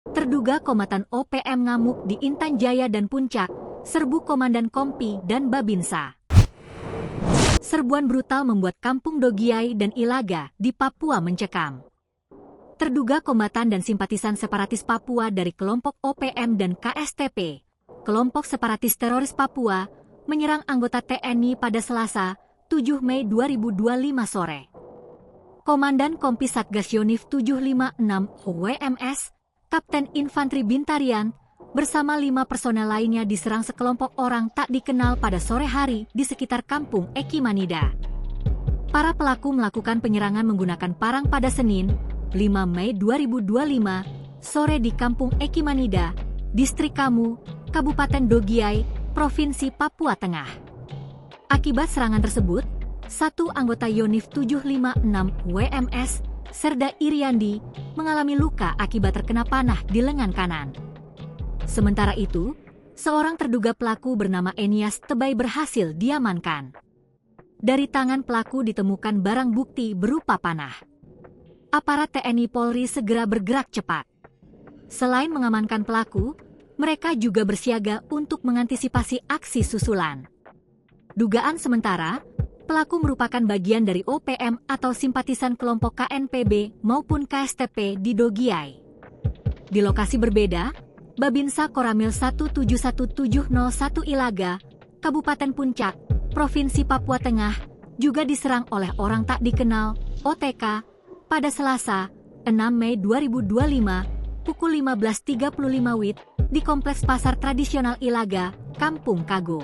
Terduga kombatan OPM ngamuk di Intan Jaya dan Puncak, serbu Komandan Kompi dan Babinsa. Serbuan brutal membuat kampung Dogiai dan Ilaga di Papua mencekam. Terduga kombatan dan simpatisan separatis Papua dari kelompok OPM dan KSTP, kelompok separatis teroris Papua, menyerang anggota TNI pada Selasa, 7 Mei 2025 sore. Komandan Kompi Satgas Yonif 756 WMS, Kapten Infanteri Bintarian, bersama 5 personel lainnya diserang sekelompok orang tak dikenal pada sore hari di sekitar kampung Ekimanida. Para pelaku melakukan penyerangan menggunakan parang pada Senin, 5 Mei 2025, sore di kampung Ekimanida, Distrik Kamu, Kabupaten Dogiai, Provinsi Papua Tengah. Akibat serangan tersebut, satu anggota Yonif 756 WMS, Serda Iriandi, mengalami luka akibat terkena panah di lengan kanan. Sementara itu, seorang terduga pelaku bernama Enias Tebai berhasil diamankan. Dari tangan pelaku ditemukan barang bukti berupa panah. Aparat TNI Polri segera bergerak cepat. Selain mengamankan pelaku, mereka juga bersiaga untuk mengantisipasi aksi susulan. Dugaan sementara, pelaku merupakan bagian dari OPM atau simpatisan kelompok KNPB maupun KSTP di Dogiai. Di lokasi berbeda, Babinsa Koramil 171701 Ilaga, Kabupaten Puncak, Provinsi Papua Tengah, juga diserang oleh orang tak dikenal, OTK, pada Selasa, 6 Mei 2025, pukul 15.35 WIB, di Kompleks Pasar Tradisional Ilaga, Kampung Kago.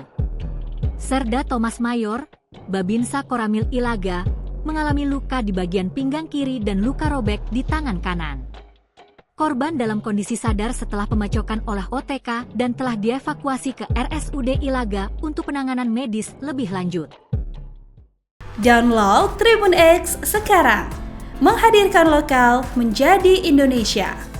Serda Thomas Mayor, Babinsa Koramil Ilaga, mengalami luka di bagian pinggang kiri dan luka robek di tangan kanan. Korban dalam kondisi sadar setelah pembacokan oleh OTK dan telah dievakuasi ke RSUD Ilaga untuk penanganan medis lebih lanjut. Download Tribun X sekarang, menghadirkan lokal menjadi Indonesia.